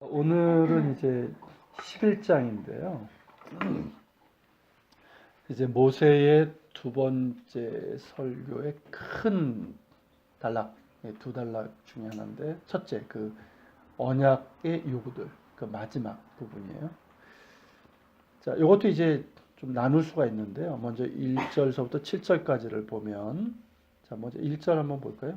오늘은 이제 11장인데요. 이제 모세의 두 번째 설교의 큰 단락, 두 단락 중에 하나인데, 첫째, 그 언약의 요구들, 그 마지막 부분이에요. 자, 이것도 이제 좀 나눌 수가 있는데요. 먼저 1절서부터 7절까지를 보면, 자, 먼저 1절 한번 볼까요?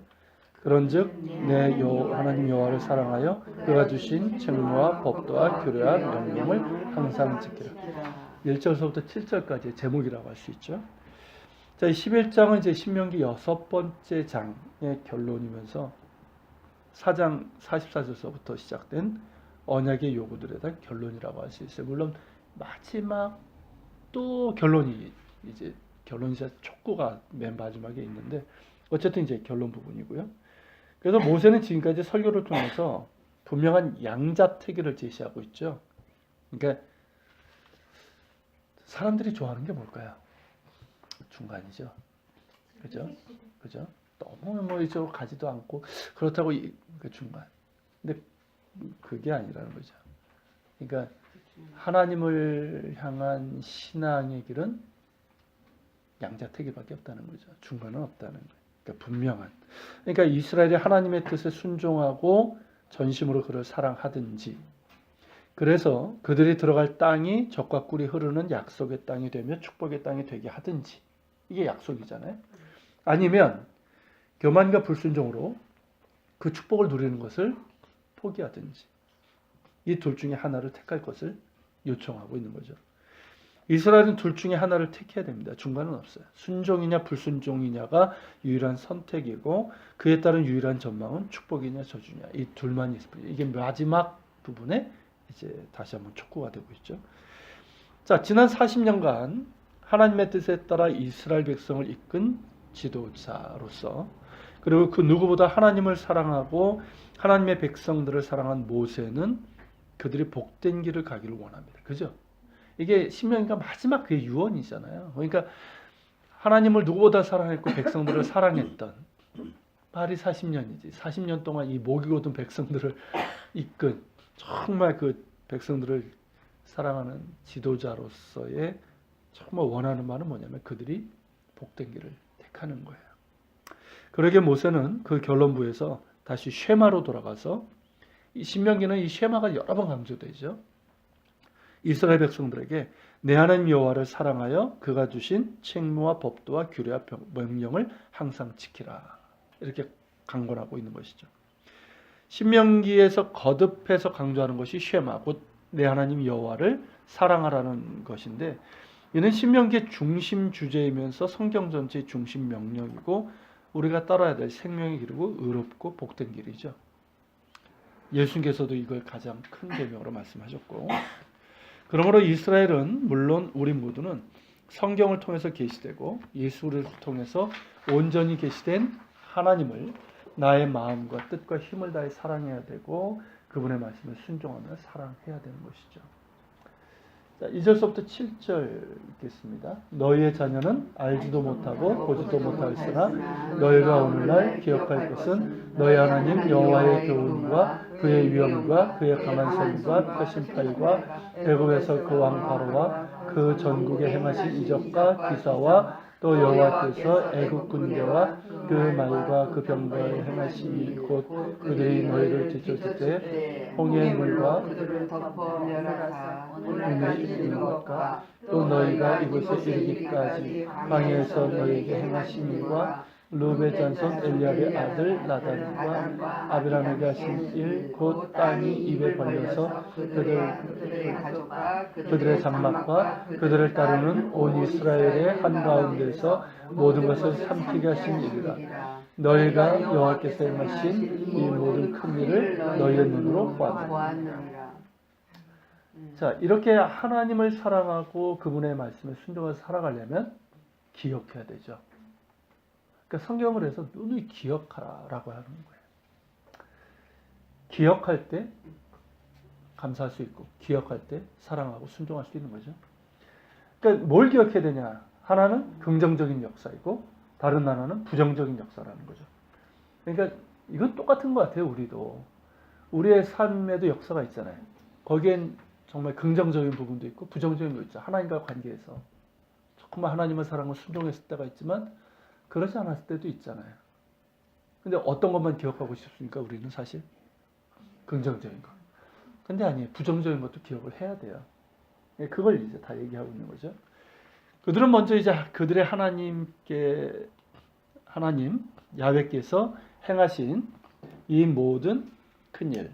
그런즉 내 하나님 여호와를 사랑하여 그가 주신 책무와 법도와 규례와 명령을 항상 지키라. 1절서부터 7절까지의 제목이라고 할 수 있죠. 자, 11장은 이제 신명기 6번째 장의 결론이면서 4장 44절서부터 시작된 언약의 요구들에 대한 결론이라고 할 수 있어요. 물론 마지막 또 결론이 촉구가 맨 마지막에 있는데 어쨌든 이제 결론 부분이고요. 그래서 모세는 지금까지 설교를 통해서 분명한 양자택일을 제시하고 있죠. 그러니까 사람들이 좋아하는 게 뭘까요? 중간이죠. 그죠? 너무 이쪽으로 가지도 않고 그렇다고 그 중간. 근데 그게 아니라는 거죠. 그러니까 하나님을 향한 신앙의 길은 양자택일밖에 없다는 거죠. 중간은 없다는 거예요. 그러니까 분명한. 그러니까 이스라엘이 하나님의 뜻에 순종하고 전심으로 그를 사랑하든지, 그래서 그들이 들어갈 땅이 젖과 꿀이 흐르는 약속의 땅이 되며 축복의 땅이 되게 하든지, 이게 약속이잖아요. 아니면 교만과 불순종으로 그 축복을 누리는 것을 포기하든지, 이 둘 중에 하나를 택할 것을 요청하고 있는 거죠. 이스라엘은 둘 중에 하나를 택해야 됩니다. 중간은 없어요. 순종이냐 불순종이냐가 유일한 선택이고, 그에 따른 유일한 전망은 축복이냐 저주냐, 이 둘만 있습니다. 이게 마지막 부분에 이제 다시 한번 촉구가 되고 있죠. 자, 지난 40년간 하나님의 뜻에 따라 이스라엘 백성을 이끈 지도자로서, 그리고 그 누구보다 하나님을 사랑하고 하나님의 백성들을 사랑한 모세는 그들이 복된 길을 가기를 원합니다. 그죠? 이게 신명기가 마지막 그의 유언이잖아요. 그러니까 하나님을 누구보다 사랑했고 백성들을 사랑했던 말이 40년이지. 40년 동안 이 목이 곧은 백성들을 이끈, 정말 그 백성들을 사랑하는 지도자로서의 정말 원하는 말은 뭐냐면 그들이 복된 길을 택하는 거예요. 그러게 모세는 그 결론부에서 다시 쉐마로 돌아가서, 이 신명기는 이 쉐마가 여러 번 강조되죠. 이스라엘 백성들에게 내 하나님 여호와를 사랑하여 그가 주신 책무와 법도와 규례와 명령을 항상 지키라, 이렇게 강권하고 있는 것이죠. 신명기에서 거듭해서 강조하는 것이 쉐마, 곧 내 하나님 여호와를 사랑하라는 것인데, 이는 신명기의 중심 주제이면서 성경 전체의 중심 명령이고 우리가 따라야 될 생명의 길이고 의롭고 복된 길이죠. 예수님께서도 이걸 가장 큰 계명으로 말씀하셨고, 그러므로 이스라엘은 물론 우리 모두는 성경을 통해서 계시되고 예수를 통해서 온전히 계시된 하나님을 나의 마음과 뜻과 힘을 다해 사랑해야 되고 그분의 말씀을 순종하며 사랑해야 되는 것이죠. 자, 2절서부터 7절 읽겠습니다. 너희의 자녀는 알지도 못하고 보지도 못하였으나 너희가 오늘날 기억할 것은 너희 하나님 여호와의 교훈과 그의 위엄과 그의 강한 손과 펴신 팔과 애굽에서 그 왕 바로와 그 전국에 행하신 이적과 기사와 또 여호와께서 애굽 군대와 그 말과 그 병거에 행하신 일, 곧 그들이 너희를 지쳤을 때 홍해의 물과 그들을 덮어 멸하사 오늘날까지 이르는 것과 또 너희가 이곳에 이르기까지 광야에서 너희에게 행하신 일과 루벤 자손 엘리압의 아들 나단과 아비람에게 하신 일, 곧 땅이 입에 벌려서 그들의 가족과 그들의 장막과 그들을 따르는 온 이스라엘의 한가운데서 모든 것을 삼키게 하신 일이라. 너희가 여호와께서 행하신 이 모든 큰 일을 너희의 눈으로 보았느니라. 자, 이렇게 하나님을 사랑하고 그분의 말씀에 순종해서 살아가려면 기억해야 되죠. 그러니까 성경을 해서 누누이 기억하라라고 하는 거예요. 기억할 때 감사할 수 있고, 기억할 때 사랑하고 순종할 수 있는 거죠. 그러니까 뭘 기억해야 되냐? 하나는 긍정적인 역사이고 다른 하나는 부정적인 역사라는 거죠. 그러니까 이건 똑같은 것 같아요. 우리의 삶에도 역사가 있잖아요. 거기엔 정말 긍정적인 부분도 있고 부정적인 부분도 있죠. 하나님과 관계에서 조금만 하나님의 사랑을 순종했을 때가 있지만 그러지 않았을 때도 있잖아요. 근데 어떤 것만 기억하고 싶습니까? 우리는 사실 긍정적인 거. 근데 아니에요. 부정적인 것도 기억을 해야 돼요. 그걸 이제 다 얘기하고 있는 거죠. 그들은 먼저 이제 그들의 하나님 야훼께서 행하신 이 모든 큰일,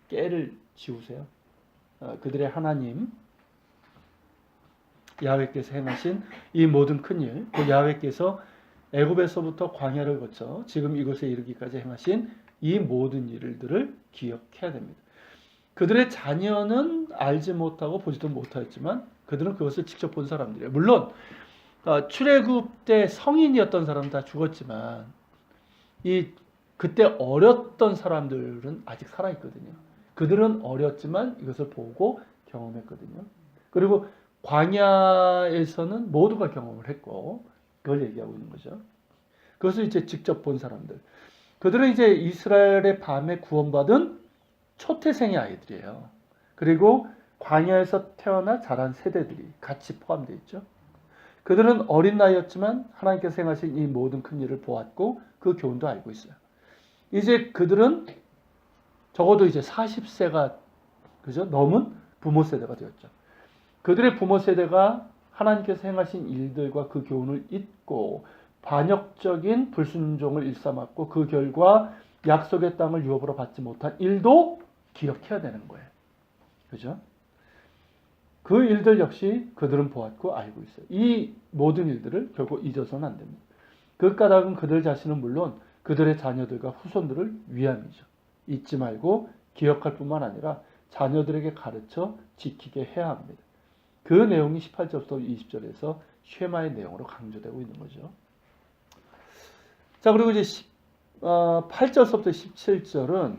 깨를 지우세요. 그들의 하나님 야훼께서 행하신 이 모든 큰일, 그 야훼께서 애굽에서부터 광야를 거쳐 지금 이곳에 이르기까지 행하신 이 모든 일들을 기억해야 됩니다. 그들의 자녀는 알지 못하고 보지도 못하였지만 그들은 그것을 직접 본 사람들이에요. 물론 출애굽 때 성인이었던 사람은 다 죽었지만 그때 어렸던 사람들은 아직 살아있거든요. 그들은 어렸지만 이것을 보고 경험했거든요. 그리고 광야에서는 모두가 경험을 했고 그걸 얘기하고 있는 거죠. 그것을 이제 직접 본 사람들. 그들은 이제 이스라엘의 밤에 구원받은 초태생의 아이들이에요. 그리고 광야에서 태어나 자란 세대들이 같이 포함되어 있죠. 그들은 어린 나이였지만 하나님께서 행하신 이 모든 큰 일을 보았고 그 교훈도 알고 있어요. 이제 그들은 적어도 이제 40세가 넘은 부모 세대가 되었죠. 그들의 부모 세대가 하나님께서 행하신 일들과 그 교훈을 잊고 반역적인 불순종을 일삼았고 그 결과 약속의 땅을 유업으로 받지 못한 일도 기억해야 되는 거예요. 그죠? 그 일들 역시 그들은 보았고 알고 있어요. 이 모든 일들을 결국 잊어서는 안 됩니다. 그 까닭은 그들 자신은 물론 그들의 자녀들과 후손들을 위함이죠. 잊지 말고 기억할 뿐만 아니라 자녀들에게 가르쳐 지키게 해야 합니다. 그 내용이 18절부터 20절에서 쉐마의 내용으로 강조되고 있는 거죠. 자, 그리고 이제 8절부터 17절은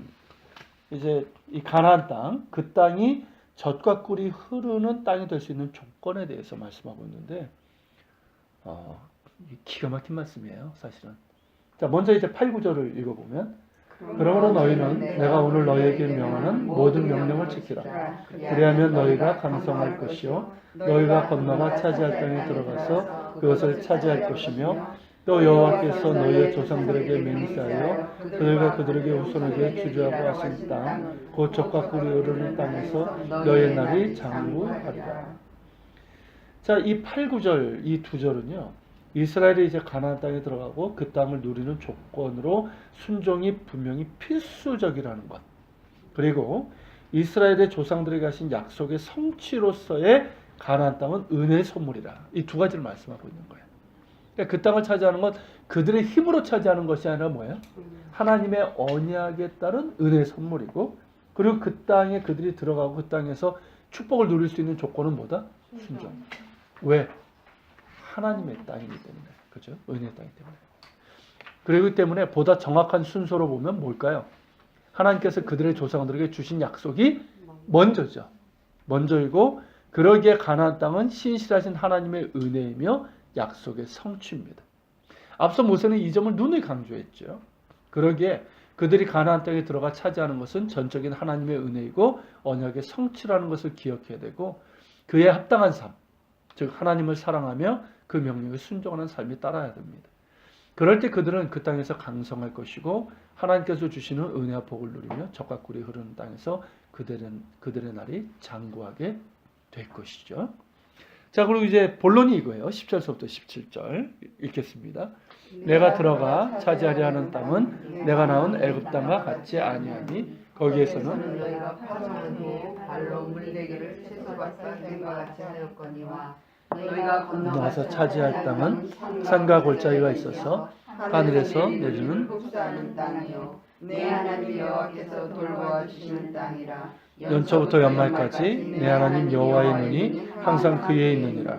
이제 이 가나안 땅, 그 땅이 젖과 꿀이 흐르는 땅이 될 수 있는 조건에 대해서 말씀하고 있는데 기가 막힌 말씀이에요, 사실은. 자, 먼저 이제 8, 9절을 읽어보면 그러므로 너희는 내가 오늘 너희에게 명하는 모든 명령을 지키라. 그리하면 너희가 강성할 것이요 너희가 건너가 차지할 땅에 들어가서 그것을 차지할 것이며 또 여호와께서 너희의 조상들에게 맹세하여 그들과 그들에게 후손에게 주주하고 하신 땅 곧 젖과 꿀이 흐르는 땅에서 너희의 날이 장구하리라. 자, 이 8, 9절 이 두 절은요. 이스라엘이 이제 가나안 땅에 들어가고 그 땅을 누리는 조건으로 순종이 분명히 필수적이라는 것. 그리고 이스라엘의 조상들에게 하신 약속의 성취로서의 가나안 땅은 은혜의 선물이라. 이 두 가지를 말씀하고 있는 거예요. 그러니까 그 땅을 차지하는 것, 그들의 힘으로 차지하는 것이 아니라 뭐예요? 하나님의 언약에 따른 은혜의 선물이고, 그리고 그 땅에 그들이 들어가고 그 땅에서 축복을 누릴 수 있는 조건은 뭐다? 순종. 왜? 하나님의 땅이기 때문에. 그죠? 은혜의 땅이기 때문에. 그리고 때문에 보다 정확한 순서로 보면 뭘까요? 하나님께서 그들의 조상들에게 주신 약속이 먼저죠. 먼저이고, 그러기에 가나안 땅은 신실하신 하나님의 은혜이며 약속의 성취입니다. 앞서 모세는 이 점을 눈을 강조했죠. 그러기에 그들이 가나안 땅에 들어가 차지하는 것은 전적인 하나님의 은혜이고 언약의 성취라는 것을 기억해야 되고 그에 합당한 삶, 즉 하나님을 사랑하며 그 명령에 순종하는 삶이 따라야 됩니다. 그럴 때 그들은 그 땅에서 강성할 것이고 하나님께서 주시는 은혜와 복을 누리며 젖과 꿀이 흐르는 땅에서 그들의 날이 장구하게 될 것이죠. 자, 그리고 이제 본론이 이거예요. 10절부터 17절 읽겠습니다. 내가 들어가 차지하려 하는 땅은 내가 낳은 애굽 땅과 같지 아니하니 거기에서는 너희가 파종한 후에 발로 물대기를 채소밭과 샘과 같이 하였거니와 너희가 건너가서 차지할 땅은 산과 골짜기가 있어서 하늘에서 내리는 흡수하는 땅이요 내 하나님 여호와께서 돌보아 주시는 땅이라. 연초부터 연말까지 내 하나님 여호와의 눈이 항상 그에 있느니라.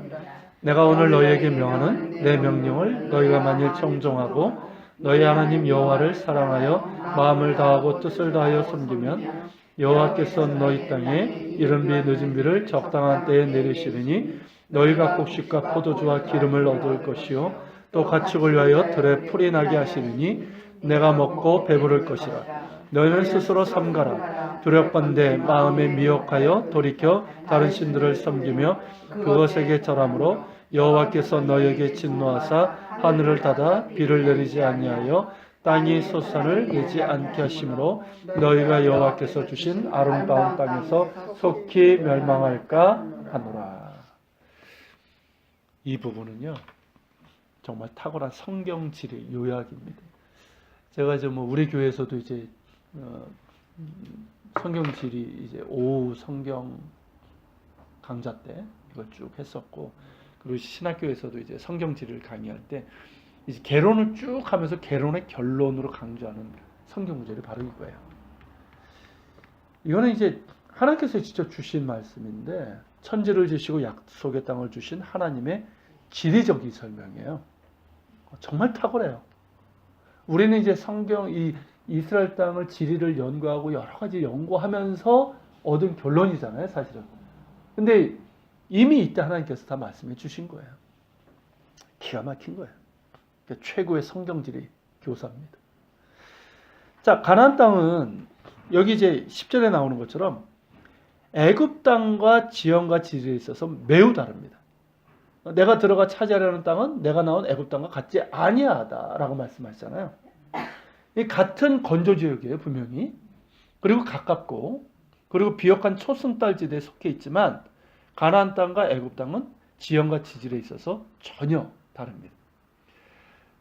내가 오늘 너희에게 명하는 내 명령을 너희가 만일 청종하고 너희 하나님 여호와를 사랑하여 마음을 다하고 뜻을 다하여 섬기면 여호와께서 너희 땅에 이른 비 늦은 비를 적당한 때에 내리시리니 너희가 곡식과 포도주와 기름을 얻을 것이요 또 가축을 위하여 들에 풀이 나게 하시리니 내가 먹고 배부를 것이라. 너희는 스스로 삼가라. 두렵건대 마음에 미혹하여 돌이켜 다른 신들을 섬기며 그것에게 절함으로 여호와께서 너희에게 진노하사 하늘을 닫아 비를 내리지 아니하여 땅이 소산을 내지 않게 하심으로 너희가 여호와께서 주신 아름다운 땅에서 속히 멸망할까 하노라. 이 부분은요 정말 탁월한 성경 지리 요약입니다. 제가 이제 뭐 우리 교회에서도 이제 성경 지리 이제 오후 성경 강좌 때 이걸 쭉 했었고, 그리고 신학교에서도 이제 성경 지리를 강의할 때 이제 개론을 쭉 하면서 개론의 결론으로 강조하는 성경 구절이 바로 이거예요. 이거는 이제 하나님께서 직접 주신 말씀인데 천지를 지시고 약속의 땅을 주신 하나님의 지리적인 설명이에요. 정말 탁월해요. 우리는 이제 성경 이 이스라엘 땅을 지리를 연구하고 여러 가지 연구하면서 얻은 결론이잖아요, 사실은. 근데 이미 이때 하나님께서 다 말씀해 주신 거예요. 기가 막힌 거예요. 그러니까 최고의 성경지리 교사입니다. 자, 가나안 땅은 여기 이제 10절에 나오는 것처럼 애굽 땅과 지형과 지리에 있어서 매우 다릅니다. 내가 들어가 차지하려는 땅은 내가 나온 애굽 땅과 같지 아니하다라고 말씀하시잖아요. 이 같은 건조 지역이에요, 분명히. 그리고 가깝고, 그리고 비옥한 초승달지대에 속해 있지만 가나안 땅과 애굽 땅은 지형과 지질에 있어서 전혀 다릅니다.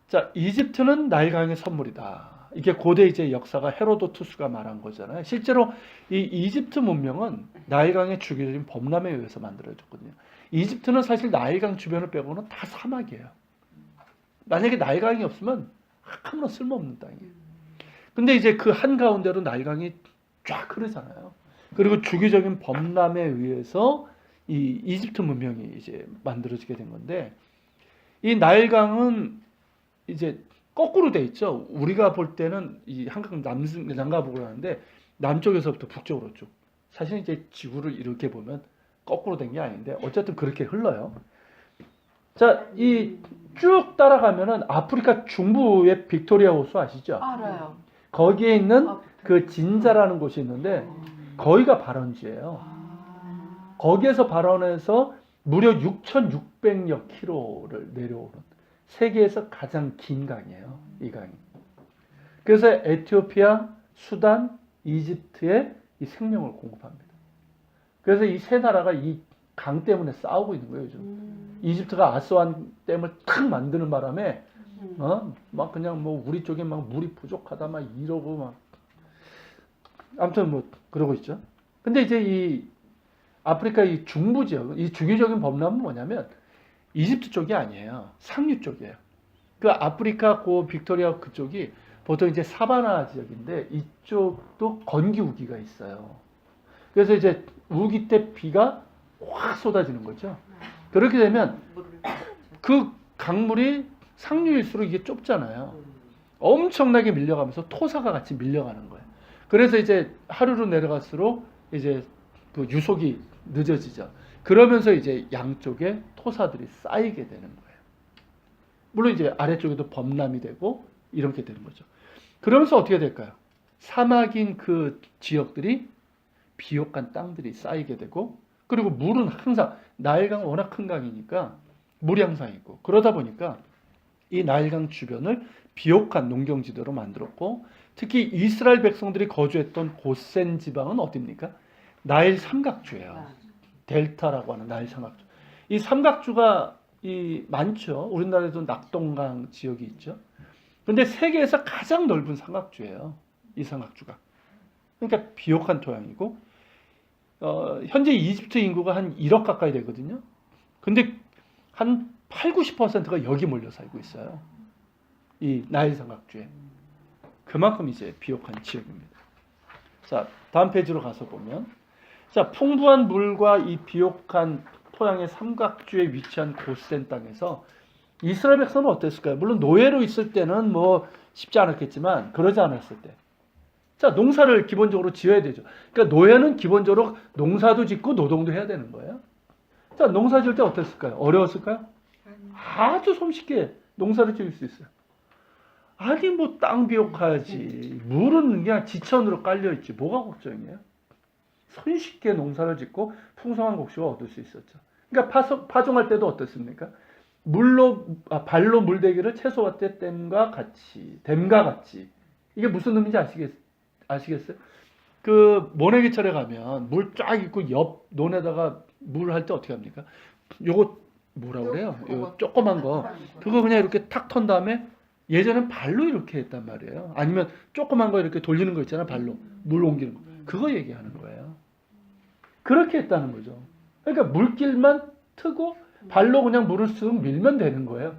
자, 이집트는 나일강의 선물이다. 이게 고대 이제 역사가 헤로도투스가 말한 거잖아요. 실제로 이 이집트 문명은 나일강의 주기적인 범람에 의해서 만들어졌거든요. 이집트는 사실 나일강 주변을 빼고는 다 사막이에요. 만약에 나일강이 없으면 아무런 쓸모없는 땅이에요. 근데 이제 그 한가운데로 나일강이 쫙 흐르잖아요. 그리고 주기적인 범람에 의해서 이 이집트 문명이 이제 만들어지게 된 건데, 이 나일강은 이제 거꾸로 돼 있죠. 우리가 볼 때는 이 한강 남가북으로 하는데 남쪽에서부터 북쪽으로 쭉. 사실 이제 지구를 이렇게 보면 거꾸로 된 게 아닌데 어쨌든 그렇게 흘러요. 자, 이 쭉 따라가면은 아프리카 중부의 빅토리아 호수 아시죠? 알아요. 거기에 있는 그 진자라는 곳이 있는데 거기가 발원지예요. 거기에서 발원해서 무려 6,600여 킬로를 내려오는 세계에서 가장 긴 강이에요, 이 강이. 그래서 에티오피아, 수단, 이집트에 이 생명을 공급합니다. 그래서 이 세 나라가 이 강 때문에 싸우고 있는 거예요, 요즘. 이집트가 아스완 댐을 탁 만드는 바람에 막 그냥 뭐 우리 쪽에 막 물이 부족하다 막 이러고 막 아무튼 뭐 그러고 있죠. 근데 이제 이 아프리카 이 중부 지역, 이 주기적인 범람은 뭐냐면 이집트 쪽이 아니에요. 상류 쪽이에요. 그 아프리카 고 빅토리아 그쪽이 보통 이제 사바나 지역인데 이쪽도 건기 우기가 있어요. 그래서 이제 우기 때 비가 확 쏟아지는 거죠. 그렇게 되면 그 강물이 상류일수록 이게 좁잖아요. 엄청나게 밀려가면서 토사가 같이 밀려가는 거예요. 그래서 이제 하루로 내려갈수록 이제 그 유속이 늦어지죠. 그러면서 이제 양쪽에 토사들이 쌓이게 되는 거예요. 물론 이제 아래쪽에도 범람이 되고 이렇게 되는 거죠. 그러면서 어떻게 될까요? 사막인 그 지역들이 비옥한 땅들이 쌓이게 되고, 그리고 물은 항상 나일강 워낙 큰 강이니까 물이 항상 있고, 그러다 보니까 이 나일강 주변을 비옥한 농경지대로 만들었고, 특히 이스라엘 백성들이 거주했던 고센 지방은 어디입니까? 나일 삼각주예요. 델타라고 하는 나일 삼각주. 이 삼각주가 많죠. 우리나라에도 낙동강 지역이 있죠. 근데 세계에서 가장 넓은 삼각주예요, 이 삼각주가. 그러니까 비옥한 토양이고, 현재 이집트 인구가 한 1억 가까이 되거든요. 근데 한 80-90%가 여기 몰려 살고 있어요, 이 나일 삼각주에. 그만큼 이제 비옥한 지역입니다. 자, 다음 페이지로 가서 보면, 자, 풍부한 물과 이 비옥한 토양의 삼각주에 위치한 고센 땅에서 이스라엘 백성은 어땠을까요? 물론 노예로 있을 때는 뭐 쉽지 않았겠지만, 그러지 않았을 때, 자, 농사를 기본적으로 지어야 되죠. 그러니까 노예는 기본적으로 농사도 짓고 노동도 해야 되는 거예요. 자, 농사 지을 때 어땠을까요? 어려웠을까요? 아주 손쉽게 농사를 지을 수 있어요. 아니 뭐 땅 비옥하지 물은 그냥 지천으로 깔려 있지 뭐가 걱정이에요? 손쉽게 농사를 짓고 풍성한 곡식을 얻을 수 있었죠. 그러니까 파종할 때도 어떻습니까? 발로 물대기를 채소와 댐과 같이. 이게 무슨 의미인지 아시겠어요? 그 모내기철에 가면 물 쫙 있고 옆 논에다가 물 할 때 어떻게 합니까? 요거 뭐라 그래요? 요 조그만 거 그거 그냥 이렇게 탁 턴 다음에 예전엔 발로 이렇게 했단 말이에요. 아니면 조그만 거 이렇게 돌리는 거 있잖아 발로 물 옮기는 거 그거 얘기하는 거예요. 그렇게 했다는 거죠. 그러니까 물길만 트고 발로 그냥 물을 쓱 밀면 되는 거예요.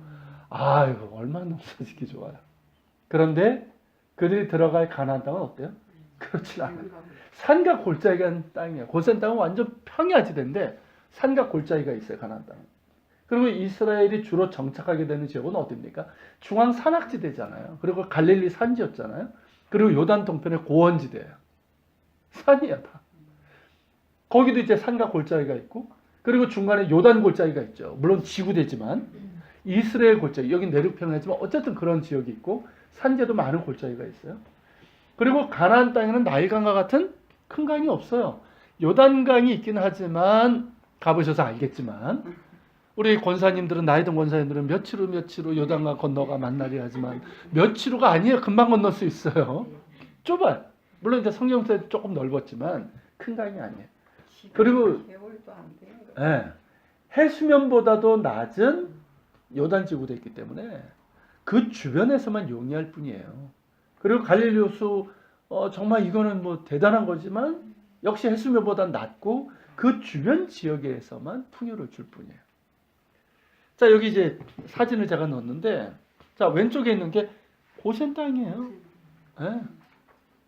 아이고 얼마나 농사짓기 좋아요. 그런데 그들이 들어갈 가나안 땅은 어때요? 그렇지 않아요. 산과 골짜기가 있는 땅이에요. 고센 땅은 완전 평야지대인데 산과 골짜기가 있어요. 가나안 땅은. 그리고 이스라엘이 주로 정착하게 되는 지역은 어디입니까? 중앙 산악지대잖아요. 그리고 갈릴리 산지였잖아요. 그리고 요단 동편의 고원지대예요. 산이야 다. 거기도 이제 산과 골짜기가 있고 그리고 중간에 요단 골짜기가 있죠. 물론 지구대지만 이스라엘 골짜기 여긴 내륙평야지만 어쨌든 그런 지역이 있고 산지에도 많은 골짜기가 있어요. 그리고 가나안 땅에는 나일강과 같은 큰 강이 없어요. 요단강이 있긴 하지만 가보셔서 알겠지만 우리 권사님들은 나이 든 권사님들은 며칠로 요단강 건너가 만나려 하지만 며칠로가 아니에요. 금방 건널 수 있어요. 좁아요. 물론 이제 성경서에 조금 넓었지만 큰 강이 아니에요. 그리고 해수면보다도 낮은 요단 지구도 있기 때문에 그 주변에서만 용이할 뿐이에요. 그리고 갈릴리 호수 정말 이거는 뭐 대단한 거지만 역시 해수면보다 낮고 그 주변 지역에서만 풍요를 줄 뿐이에요. 자 여기 이제 사진을 제가 넣었는데 자 왼쪽에 있는 게 고센 땅이에요. 네.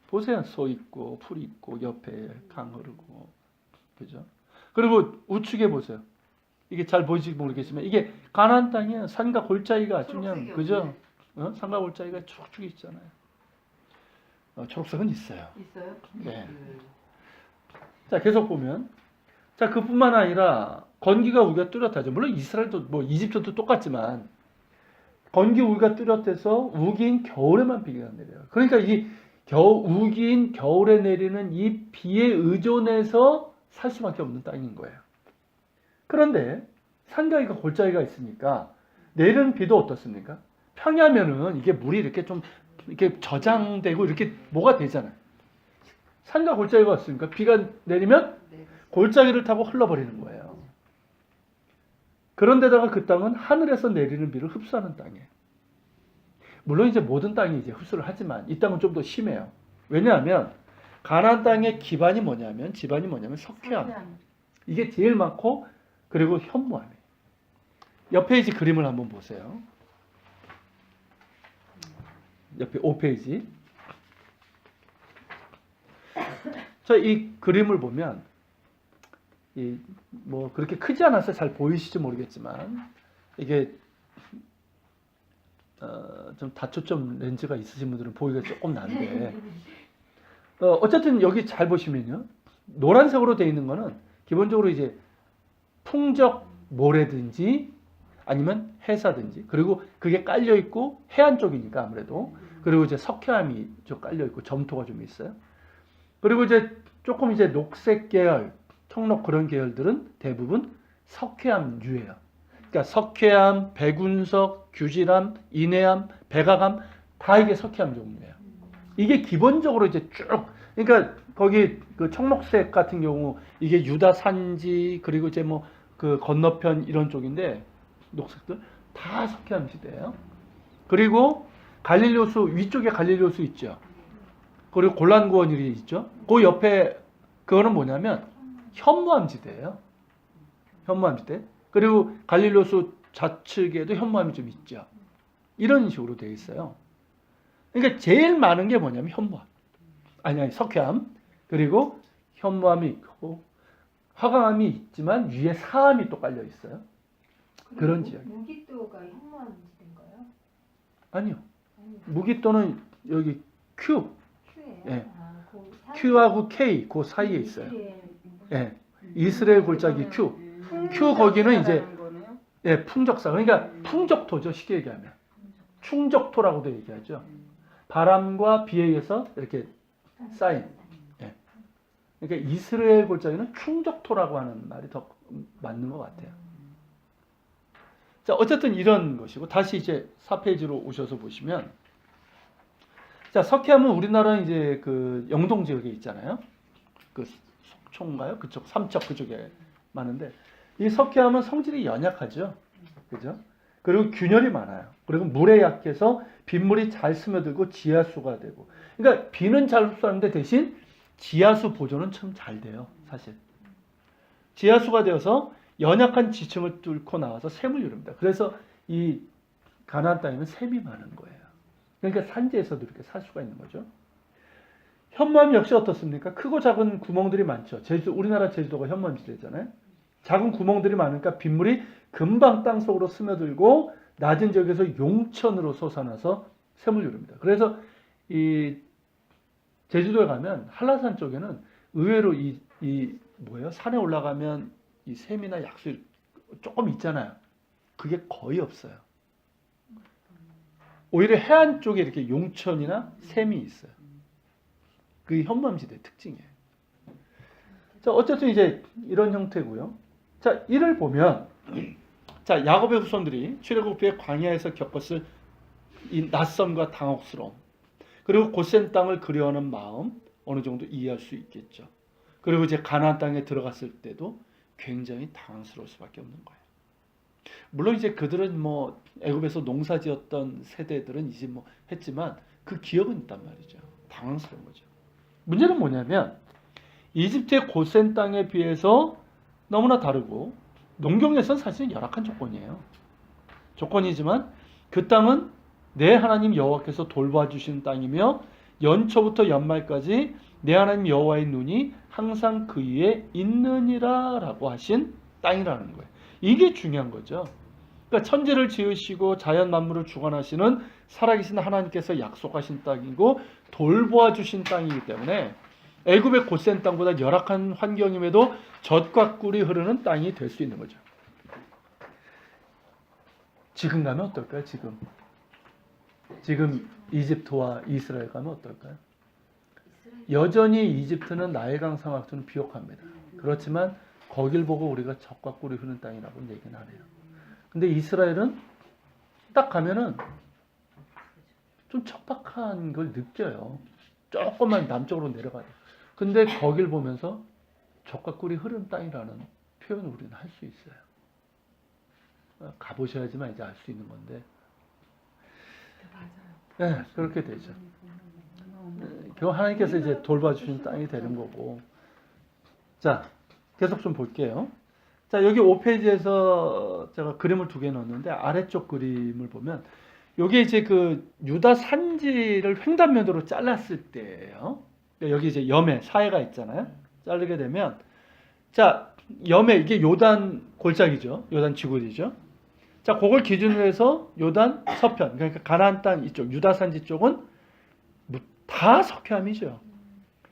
보세요. 소 있고 풀 있고 옆에 강 흐르고 그죠? 그리고 우측에 보세요. 이게 잘 보이실지 모르겠지만 이게 가나안 땅이에요. 산과 골짜기가 아주 그냥 그죠? 산과 골짜기가 쭉쭉 있잖아요. 초록색은 있어요. 있어요? 네. 자 계속 보면 자 그뿐만 아니라 건기가 우기가 뚜렷하죠. 물론 이스라엘도 뭐 이집트도 똑같지만 건기 우기가 뚜렷해서 우기인 겨울에만 비가 내려요. 그러니까 이 우기인 겨울에 내리는 이 비에 의존해서 살 수밖에 없는 땅인 거예요. 그런데 산가위가 골짜기가 있으니까 내리는 비도 어떻습니까? 평야면은 이게 물이 이렇게 좀 이렇게 저장되고 이렇게 뭐가 되잖아요. 산과 골짜기가 없으니까 비가 내리면 골짜기를 타고 흘러버리는 거예요. 그런데다가 그 땅은 하늘에서 내리는 비를 흡수하는 땅이에요. 물론 이제 모든 땅이 이제 흡수를 하지만 이 땅은 좀 더 심해요. 왜냐하면 가나안 땅의 지반이 뭐냐면 석회암. 이게 제일 많고 그리고 현무암이에요. 옆에 이제 그림을 한번 보세요. 옆에 5페이지. 자, 이 그림을 보면 뭐 그렇게 크지 않아서 잘 보이실지 모르겠지만 이게 좀 다초점 렌즈가 있으신 분들은 보기가 조금 난데 어쨌든 여기 잘 보시면요 노란색으로 되어 있는 거는 기본적으로 이제 풍적 모래든지 아니면 해사든지 그리고 그게 깔려 있고 해안 쪽이니까 아무래도 그리고 이제 석회암이 좀 깔려 있고 점토가 좀 있어요. 그리고 이제 조금 이제 녹색 계열, 청록 그런 계열들은 대부분 석회암류예요. 그러니까 석회암, 백운석, 규질암, 인해암, 백악암 다 이게 석회암 종류예요. 이게 기본적으로 이제 쭉 그러니까 거기 그 청록색 같은 경우 이게 유다 산지 그리고 이제 뭐 그 건너편 이런 쪽인데 녹색들 다 석회암 시대예요. 그리고 갈릴리 호수 위쪽에 갈릴리 호수 있죠. 그리고 골란 고원일이 있죠. 그 옆에 그거는 뭐냐면 현무암 지대예요. 현무암 지대. 그리고 갈릴리 호수 좌측에도 현무암이 좀 있죠. 이런 식으로 되어 있어요. 그러니까 제일 많은 게 뭐냐면 현무암. 아니 석회암. 그리고 현무암이 있고 화강암이 있지만 위에 사암이 또 깔려 있어요. 그런 지역. 무기또가 현무암 지대인가요? 아니요. 무기또는 여기 Q. Q예요? 예. 그 Q하고 K 그 사이에 있어요. 예. 이스라엘 골짜기 Q. Q 거기는 이제 예, 풍적사. 그러니까 풍적토죠. 쉽게 얘기하면. 충적토라고도 얘기하죠. 바람과 비에 의해서 이렇게 쌓인. 예. 그러니까 이스라엘 골짜기는 충적토라고 하는 말이 더 맞는 것 같아요. 자, 어쨌든 이런 것이고 다시 이제 4페이지로 오셔서 보시면 자, 석회암은 우리나라 이제 그 영동 지역에 있잖아요. 그 속초인가요? 그쪽 삼척 그쪽에 많은데 이 석회암은 성질이 연약하죠. 그죠? 그리고 균열이 많아요. 그리고 물에 약해서 빗물이 잘 스며들고 지하수가 되고. 그러니까 비는 잘 흡수하는데 대신 지하수 보존은 참 잘 돼요. 사실. 지하수가 되어서 연약한 지층을 뚫고 나와서 샘을 이룹니다. 그래서 이 가나안 땅에는 샘이 많은 거예요. 그러니까 산지에서도 이렇게 살 수가 있는 거죠. 현무암 역시 어떻습니까? 크고 작은 구멍들이 많죠. 제주도, 우리나라 제주도가 현무암지대잖아요. 작은 구멍들이 많으니까 빗물이 금방 땅속으로 스며들고 낮은 지역에서 용천으로 솟아나서 샘을 이룹니다. 그래서 이 제주도에 가면 한라산 쪽에는 의외로 산에 올라가면 이 샘이나 약수 조금 있잖아요. 그게 거의 없어요. 오히려 해안 쪽에 이렇게 용천이나 샘이 있어요. 그게 현무암지대 특징이에요. 자, 어쨌든 이제 이런 형태고요. 자, 이를 보면 자, 야곱의 후손들이 출애굽 후에 광야에서 겪었을 이 낯섦과 당혹스러움, 그리고 곧센 땅을 그리워하는 마음 어느 정도 이해할 수 있겠죠. 그리고 이제 가나안 땅에 들어갔을 때도 굉장히 당황스러울 수밖에 없는 거예요. 물론 이제 그들은 뭐 애굽에서 농사지었던 세대들은 이제 뭐 했지만 그 기억은 있단 말이죠. 당황스러운 거죠. 문제는 뭐냐면 이집트의 고센 땅에 비해서 너무나 다르고 농경에서는 사실 열악한 조건이에요. 조건이지만 그 땅은 내 하나님 여호와께서 돌봐주시는 땅이며 연초부터 연말까지 내 하나님 여호와의 눈이 항상 그 위에 있느니라 라고 하신 땅이라는 거예요. 이게 중요한 거죠. 그러니까 천지를 지으시고 자연 만물을 주관하시는 살아계신 하나님께서 약속하신 땅이고 돌보아 주신 땅이기 때문에 애굽의 곧센 땅보다 열악한 환경임에도 젖과 꿀이 흐르는 땅이 될 수 있는 거죠. 지금 가면 어떨까요? 지금 이집트와 이스라엘 가면 어떨까요? 여전히 이집트는 나일강 상하수는 비옥합니다. 그렇지만 거길 보고 우리가 젖과 꿀이 흐르는 땅이라고 얘기는 안 해요. 근데 이스라엘은 딱 가면은 좀 척박한 걸 느껴요. 조금만 남쪽으로 내려가요. 근데 거길 보면서 젖과 꿀이 흐르는 땅이라는 표현을 우리는 할 수 있어요. 가보셔야지만 이제 알 수 있는 건데. 네, 그렇게 되죠. 결국 하나님께서 이제 돌봐주신 땅이 되는 거고. 자, 계속 좀 볼게요. 자, 여기 5페이지에서 제가 그림을 2개 넣었는데 아래쪽 그림을 보면 여기 이제 그 유다 산지를 횡단면으로 잘랐을 때예요. 여기 이제 염해, 사해가 있잖아요. 자르게 되면 자, 염해 이게 요단 골짜기죠. 요단 지구이죠. 자, 그걸 기준으로 해서 요단 서편, 그러니까 가나안 땅 이쪽 유다 산지 쪽은 다 석회암이죠.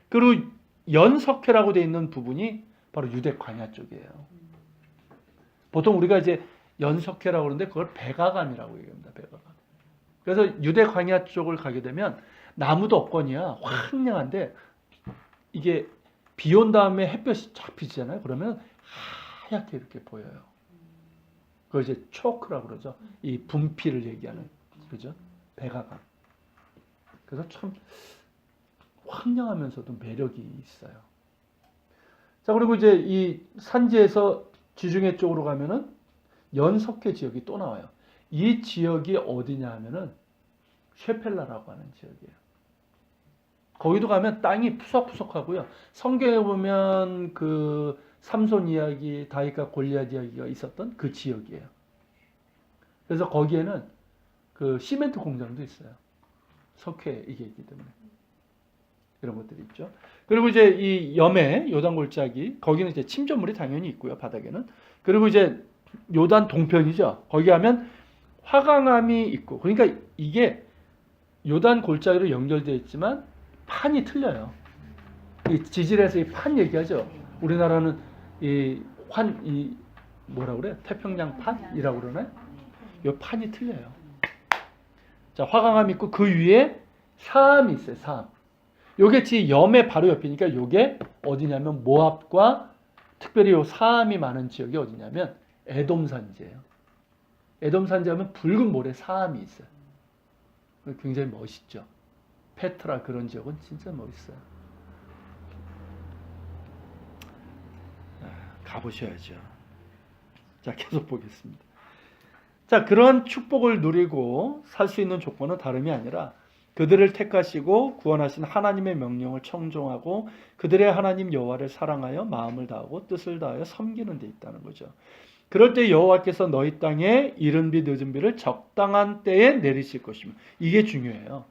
그리고 연석회라고 되어 있는 부분이 바로 유대 광야 쪽이에요. 보통 우리가 이제 연석회라고 그러는데 그걸 백악암이라고 얘기합니다. 백악암. 그래서 유대 광야 쪽을 가게 되면 나무도 없거니와 황량한데 이게 비 온 다음에 햇볕이 쫙 비치잖아요. 그러면 하얗게 이렇게 보여요. 그걸 이제 초크라고 그러죠. 이 분필을 얘기하는 그죠? 백악암. 그래서 참 황량하면서도 매력이 있어요. 자, 그리고 이제 이 산지에서 지중해 쪽으로 가면은 연석회 지역이 또 나와요. 이 지역이 어디냐 하면은 쉐펠라라고 하는 지역이에요. 거기도 가면 땅이 푸석푸석하고요. 성경에 보면 그 삼손 이야기, 다윗과 골리앗 이야기가 있었던 그 지역이에요. 그래서 거기에는 그 시멘트 공장도 있어요. 석회 이게 있기 때문에. 이런 것들이 있죠. 그리고 이제 이 염해, 요단 골짜기, 거기는 이제 침전물이 당연히 있고요, 바닥에는. 그리고 이제 요단 동편이죠. 거기 가면 화강암이 있고, 그러니까 이게 요단 골짜기로 연결되어 있지만 판이 틀려요. 이 지질에서 이 판 얘기하죠. 우리나라는 이 뭐라 그래? 태평양 판이라고 그러나요? 이 판이 틀려요. 자, 화강암이 있고 그 위에 사암이 있어요. 사암. 요게 지금 염의 바로 옆이니까 요게 어디냐면 모압과 특별히 요 사암이 많은 지역이 어디냐면 에돔 산지예요. 에돔 산지 하면 붉은 모래 사암이 있어요. 굉장히 멋있죠. 페트라 그런 지역은 진짜 멋있어요. 가보셔야죠. 자, 계속 보겠습니다. 자, 그러한 축복을 누리고 살 수 있는 조건은 다름이 아니라 그들을 택하시고 구원하신 하나님의 명령을 청종하고 그들의 하나님 여호와를 사랑하여 마음을 다하고 뜻을 다하여 섬기는 데 있다는 거죠. 그럴 때 여호와께서 너희 땅에 이른 비 늦은 비를 적당한 때에 내리실 것이며 이게 중요해요.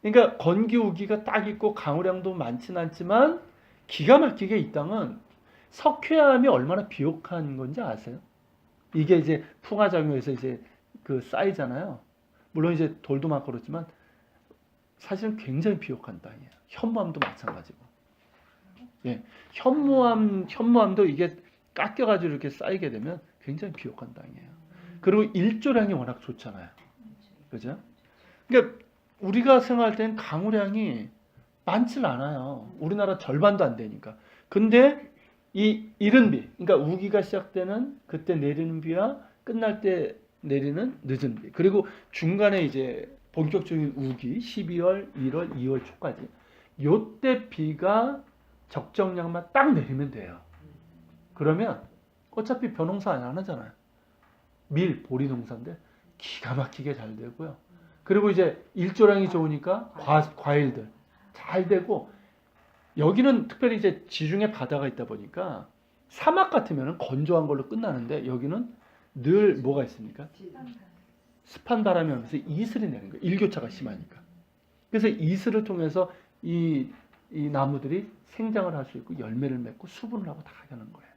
그러니까 건기 우기가 딱 있고 강우량도 많지는 않지만 기가 막히게 이 땅은 석회암이 얼마나 비옥한 건지 아세요? 이게 이제 풍화작용에서 이제 그 쌓이잖아요. 물론 이제 돌도 많고 그렇지만 사실은 굉장히 비옥한 땅이에요. 현무암도 마찬가지고. 예, 현무암도 이게 깎여가지고 이렇게 쌓이게 되면 굉장히 비옥한 땅이에요. 그리고 일조량이 워낙 좋잖아요. 그죠? 그러니까 우리가 생각할 때는 강우량이 많지 않아요. 우리나라 절반도 안 되니까. 근데 이 이른 비, 그러니까 우기가 시작되는 그때 내리는 비와 끝날 때 내리는 늦은 비, 그리고 중간에 이제 본격적인 우기 12월, 1월, 2월 초까지 요때 비가 적정량만 딱 내리면 돼요. 그러면 어차피 벼농사 안 하잖아요. 밀, 보리 농사인데 기가 막히게 잘 되고요. 그리고 이제 일조량이 좋으니까 과일들 잘 되고 여기는 특별히 이제 지중해 바다가 있다 보니까 사막 같으면 건조한 걸로 끝나는데 여기는 늘 뭐가 있습니까? 습한 바람이 오면서 이슬이 내는 거예요. 일교차가 심하니까. 그래서 이슬을 통해서 이 나무들이 생장을 할 수 있고 열매를 맺고 수분을 하고 다 하는 거예요.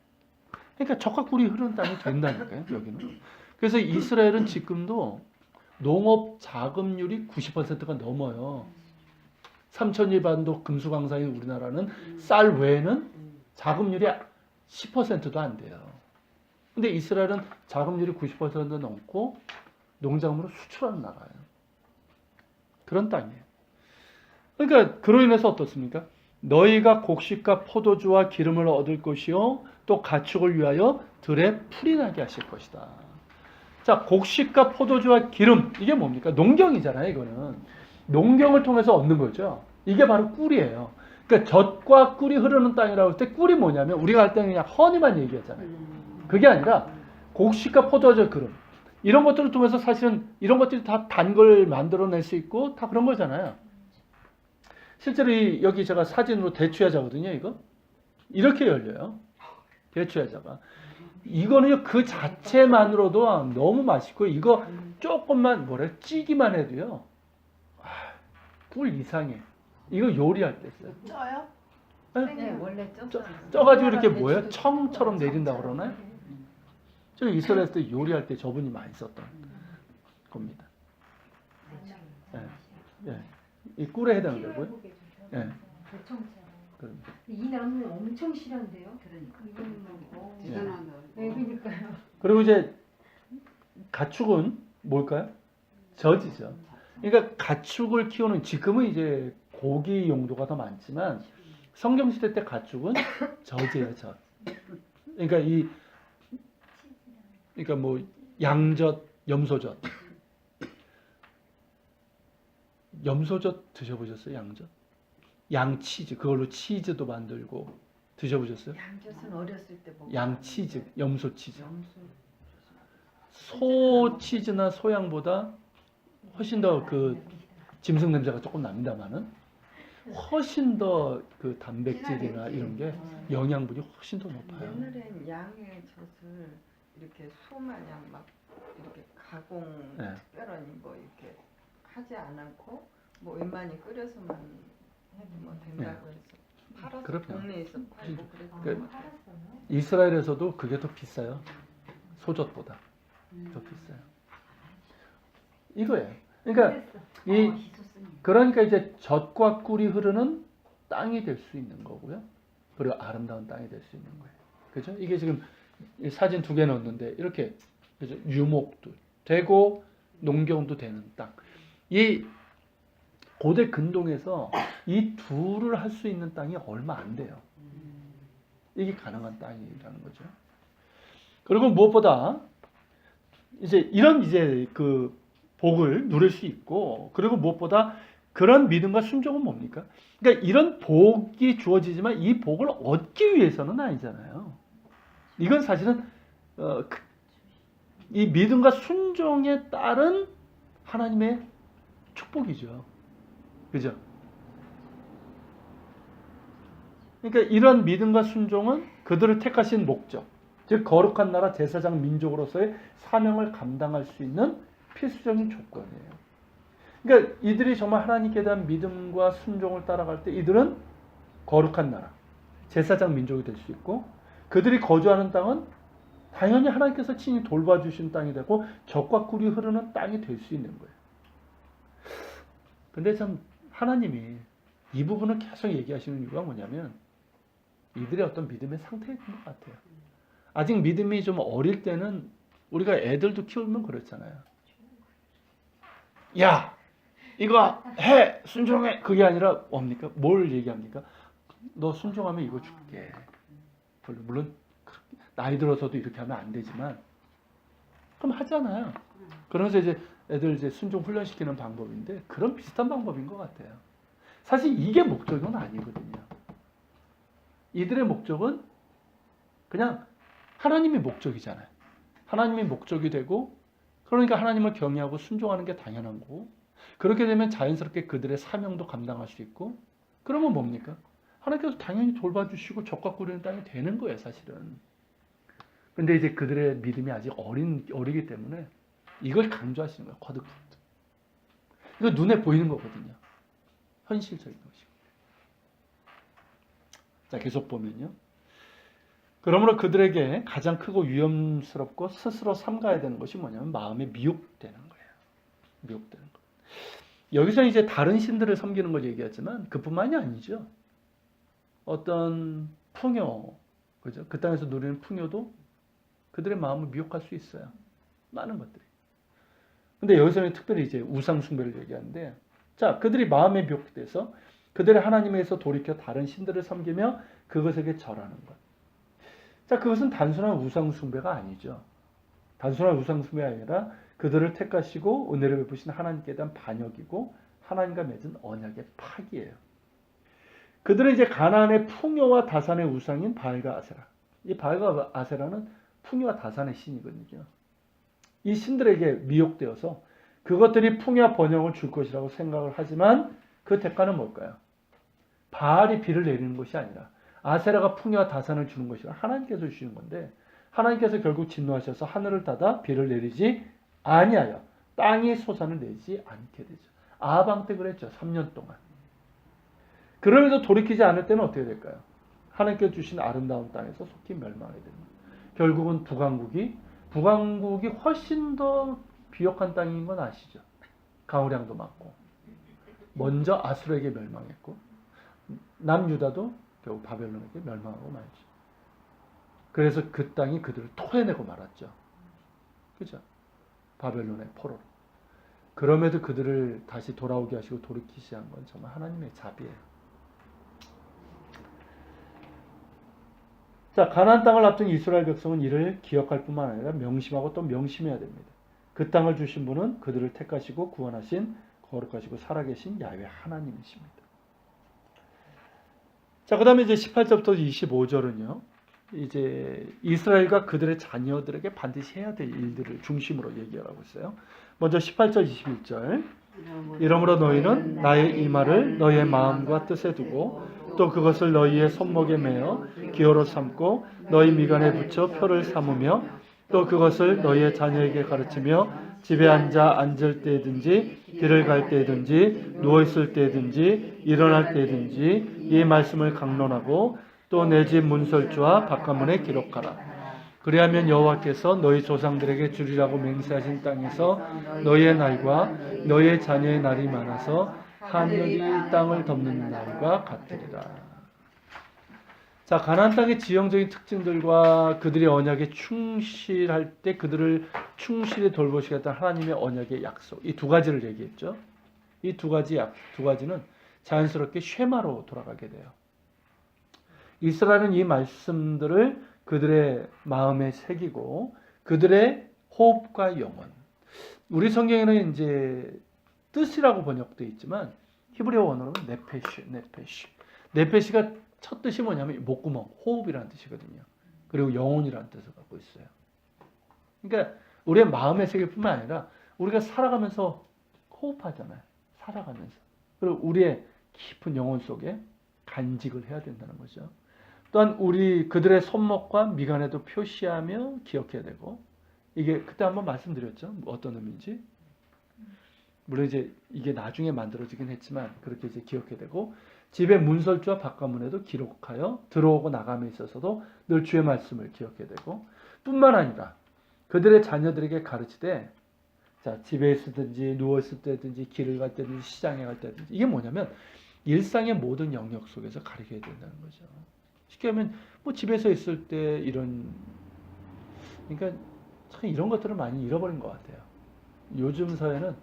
그러니까 적과 꿀이 흐르는 땅이 된다니까요. 여기는. 그래서 이스라엘은 지금도 농업 자금률이 90%가 넘어요. 삼천리반도 금수강산인 우리나라는 쌀 외에는 자금률이 10%도 안 돼요. 근데 이스라엘은 자금률이 90% 넘고 농작물을 수출하는 나라예요. 그런 땅이에요. 그러니까 그로 인해서 어떻습니까? 너희가 곡식과 포도주와 기름을 얻을 것이요 또 가축을 위하여 들에 풀이 나게 하실 것이다. 자, 곡식과 포도주와 기름 이게 뭡니까? 농경이잖아요. 이거는 농경을 통해서 얻는 거죠. 이게 바로 꿀이에요. 그러니까 젖과 꿀이 흐르는 땅이라고 할 때 꿀이 뭐냐면 우리가 할 때는 그냥 허니만 얘기하잖아요. 그게 아니라 곡식과 포도주, 기름 이런 것들을 통해서 사실은 이런 것들이 다 단 걸 만들어낼 수 있고 다 그런 거잖아요. 실제로 여기 제가 사진으로 대추야자거든요. 이거 이렇게 열려요. 대추야자가 이거는 그 자체만으로도 너무 맛있고 이거 조금만 찌기만 해도요. 꿀 이상해. 이거 요리할 때 써요. 쪄요? 네, 원래 쪄가지고 이렇게 청처럼 내린다고 그러나요? 저 이스라엘 때 요리할 때 저분이 많이 썼던 겁니다. 예. 예. 이 꿀에 해당되고요. 예. 그럽니다. 이 나무는 엄청 실한데요. 그러니까. 이거는 뭐. 대단하다. 네, 그러니까요. 그리고 이제 가축은 뭘까요? 젖이죠. 그러니까 가축을 키우는 지금은 이제 고기 용도가 더 많지만 성경 시대 때 가축은 젖이에요, 젖. 그러니까 뭐 양젖, 염소젖. 염소젖 드셔보셨어요? 양젖? 양치즈 그걸로 치즈도 만들고 드셔보셨어요? 양젓은 어렸을 때 먹고. 양치즈, 염소치즈. 염소. 소 치즈나 소양보다 훨씬 더 그 짐승 냄새가 조금 납니다만은 훨씬 더 그 단백질이나 이런 게 영양분이 훨씬 더 높아요. 옛날엔 양의 젖을 이렇게 소마냥 막 이렇게 가공 네. 특별한 뭐 이렇게 하지 않고 뭐 웬만히 끓여서만 해도 뭐 된다고 해서 팔아서 그럼요. 동네에서 팔고 그랬던 그- 것 같아요. 이스라엘에서도 그게 더 비싸요. 소젖보다 더 비싸요. 이거예요. 그러니까 그러니까 이제 젖과 꿀이 흐르는 땅이 될 수 있는 거고요. 그리고 아름다운 땅이 될 수 있는 거예요. 그죠? 이게 지금 사진 2개 넣었는데 이렇게 그죠? 유목도 되고 농경도 되는 땅. 이 고대 근동에서 이 둘을 할 수 있는 땅이 얼마 안 돼요. 이게 가능한 땅이라는 거죠. 그리고 무엇보다 이제 이런 이제 그 복을 누릴 수 있고, 그리고 무엇보다 그런 믿음과 순종은 뭡니까? 그러니까 이런 복이 주어지지만 이 복을 얻기 위해서는 아니잖아요. 이건 사실은 이 믿음과 순종에 따른 하나님의 축복이죠. 그죠? 그러니까 이런 믿음과 순종은 그들을 택하신 목적, 즉 거룩한 나라 제사장 민족으로서의 사명을 감당할 수 있는 필수적인 조건이에요. 그러니까 이들이 정말 하나님께 대한 믿음과 순종을 따라갈 때 이들은 거룩한 나라, 제사장 민족이 될 수 있고, 그들이 거주하는 땅은 당연히 하나님께서 친히 돌봐주신 땅이 되고 젖과 꿀이 흐르는 땅이 될 수 있는 거예요. 근데 참 하나님이 이 부분을 계속 얘기하시는 이유가 뭐냐면 이들의 어떤 믿음의 상태인 것 같아요. 아직 믿음이 좀 어릴 때는 우리가 애들도 키우면 그렇잖아요. 야, 이거 해, 순종해. 그게 아니라 뭡니까? 뭘 얘기합니까? 너 순종하면 이거 줄게. 물론 나이 들어서도 이렇게 하면 안 되지만 그럼 하잖아요. 그러면서 이제 애들 이제 순종 훈련시키는 방법인데 그런 비슷한 방법인 것 같아요. 사실 이게 목적은 아니거든요. 이들의 목적은 그냥 하나님이 목적이잖아요. 하나님이 목적이 되고, 그러니까 하나님을 경외하고 순종하는 게 당연한 거고, 그렇게 되면 자연스럽게 그들의 사명도 감당할 수 있고, 그러면 뭡니까? 하나님께서 당연히 돌봐주시고 젖과 꿀이는 땅이 되는 거예요, 사실은. 근데 이제 그들의 믿음이 아직 어리기 때문에 이걸 강조하시는 거예요, 거듭. 이거 눈에 보이는 거거든요. 현실적인 것이고. 자, 계속 보면요. 그러므로 그들에게 가장 크고 위험스럽고 스스로 삼가야 되는 것이 뭐냐면 마음에 미혹되는 거예요. 미혹되는 거. 여기서 이제 다른 신들을 섬기는 걸 얘기하지만 그뿐만이 아니죠. 어떤 풍요, 그죠? 그 땅에서 누리는 풍요도 그들의 마음을 미혹할 수 있어요. 많은 것들이. 근데 여기서는 특별히 이제 우상 숭배를 얘기하는데, 자, 그들이 마음에 미혹돼서 그들의 하나님에서 돌이켜 다른 신들을 섬기며 그것에게 절하는 것. 자, 그것은 단순한 우상 숭배가 아니죠. 단순한 우상 숭배가 아니라 그들을 택하시고 은혜를 베푸신 하나님께 대한 반역이고 하나님과 맺은 언약의 파기예요. 그들은 이제 가나안의 풍요와 다산의 우상인 바알과 아세라. 이 바알과 아세라는 풍요와 다산의 신이거든요. 이 신들에게 미혹되어서 그것들이 풍요와 번영을 줄 것이라고 생각을 하지만 그 대가는 뭘까요? 바알이 비를 내리는 것이 아니라 아세라가 풍요와 다산을 주는 것이라 하나님께서 주시는 건데, 하나님께서 결국 진노하셔서 하늘을 닫아 비를 내리지 아니하여 땅이 솟아를 내지 않게 되죠. 아방 때 그랬죠. 3년 동안. 그럼에도 돌이키지 않을 때는 어떻게 될까요? 하나님께서 주신 아름다운 땅에서 속히 멸망하게 됩니다. 결국은 북왕국이 훨씬 더 비옥한 땅인 건 아시죠? 강우량도 많고 먼저 아수르에게 멸망했고 남유다도 결국 바벨론에게 멸망하고 말죠. 그래서 그 땅이 그들을 토해내고 말았죠. 그죠? 바벨론의 포로로. 그럼에도 그들을 다시 돌아오게 하시고 돌이키시 한 건 정말 하나님의 자비예요. 자, 가나안 땅을 앞둔 이스라엘 백성은 이를 기억할 뿐만 아니라 명심하고 또 명심해야 됩니다. 그 땅을 주신 분은 그들을 택하시고 구원하신 거룩하시고 살아계신 야훼 하나님이십니다. 자, 그 다음에 이제 18절부터 25절은요. 이제 이스라엘과 그들의 자녀들에게 반드시 해야 될 일들을 중심으로 얘기하고 있어요. 먼저 18절, 21절. 이러므로 너희는 나의 이 말을 너희의 마음과 뜻에 두고 또 그것을 너희의 손목에 매어 기호로 삼고 너희 미간에 붙여 표를 삼으며 또 그것을 너희의 자녀에게 가르치며 집에 앉을 때든지 길을 갈 때든지 누워있을 때든지 일어날 때든지 이 말씀을 강론하고 또 내 집 문설주와 바깥문에 기록하라. 그리하면 여호와께서 너희 조상들에게 주리라고 맹세하신 땅에서 너희의 날과 너희의 자녀의 날이 많아서 하늘이 땅을 덮는 날과 같으리라. 자, 가나안 땅의 지형적인 특징들과 그들의 언약에 충실할 때 그들을 충실히 돌보시겠다는 하나님의 언약의 약속, 이 두 가지를 얘기했죠. 이 두 가지는 자연스럽게 쉐마로 돌아가게 돼요. 이스라엘은 이 말씀들을 그들의 마음에 새기고 그들의 호흡과 영혼. 우리 성경에는 이제 뜻이라고 번역되어 있지만 히브리어 원어로는 네페시가 첫 뜻이 뭐냐면 목구멍, 호흡이라는 뜻이거든요. 그리고 영혼이라는 뜻을 갖고 있어요. 그러니까 우리의 마음의 세계뿐만 아니라 우리가 살아가면서 호흡하잖아요. 살아가면서. 그리고 우리의 깊은 영혼 속에 간직을 해야 된다는 거죠. 또한 그들의 손목과 미간에도 표시하며 기억해야 되고, 이게 그때 한번 말씀드렸죠. 어떤 의미인지. 물론 이제 이게 나중에 만들어지긴 했지만 그렇게 이제 기억해야 되고, 집의 문설주와 바깥문에도 기록하여 들어오고 나감에 있어서도 늘 주의 말씀을 기억해야 되고, 뿐만 아니라 그들의 자녀들에게 가르치되, 자, 집에 있을든지 누워 있을 때든지 길을 갈 때든지 시장에 갈 때든지, 이게 뭐냐면 일상의 모든 영역 속에서 가르쳐야 된다는 거죠. 쉽게 하면 뭐 집에서 있을 때 그러니까 참 이런 것들을 많이 잃어버린 것 같아요. 요즘 사회는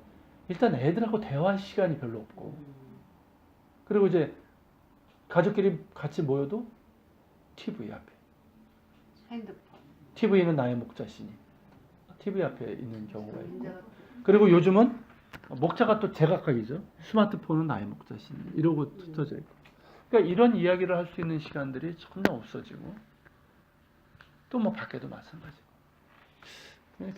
일단 애들하고 대화할 시간이 별로 없고, 그리고 이제 가족끼리 같이 모여도 TV 앞에, 핸드폰. TV는 나의 목자시니 TV 앞에 있는 경우가 있고, 그리고 요즘은 목자가 또 제각각이죠. 스마트폰은 나의 목자시니 이러고 흩어져 있고, 그러니까 이런 이야기를 할 수 있는 시간들이 전혀 없어지고, 또 뭐 밖에도 마찬가지고.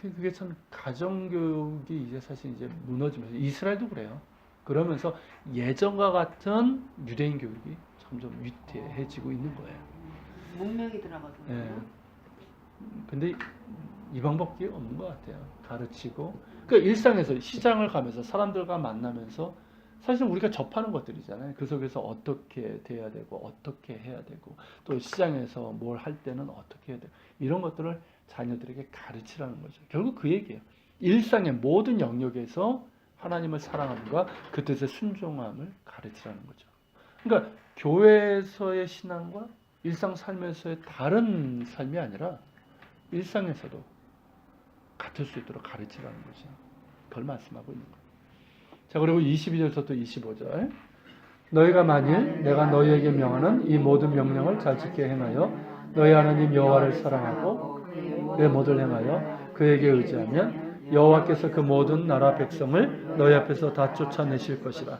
그게 참 가정교육이 이제 사실 이제 무너지면서, 이스라엘도 그래요. 그러면서 예전과 같은 유대인 교육이 점점 위태해지고 있는 거예요. 문명이 들어가서. 예. 근데 이 방법이 없는 것 같아요. 가르치고, 그러니까 일상에서 시장을 가면서 사람들과 만나면서 사실 우리가 접하는 것들이잖아요. 그 속에서 어떻게 돼야 되고 어떻게 해야 되고, 또 시장에서 뭘 할 때는 어떻게 해야 되고, 이런 것들을 자녀들에게 가르치라는 거죠. 결국 그 얘기예요. 일상의 모든 영역에서 하나님을 사랑함과 그 뜻에 순종함을 가르치라는 거죠. 그러니까 교회에서의 신앙과 일상 삶에서의 다른 삶이 아니라 일상에서도 같을 수 있도록 가르치라는 거죠. 그걸 말씀하고 있는 거예요. 자, 그리고 22절부터 25절. 너희가 만일 내가 너희에게 명하는 이 모든 명령을 잘 지켜 행하여 너희 하나님 여호와를 사랑하고 그의 모든 행하여 그에게 의지하면 여호와께서 그 모든 나라 백성을 너희 앞에서 다 쫓아내실 것이라.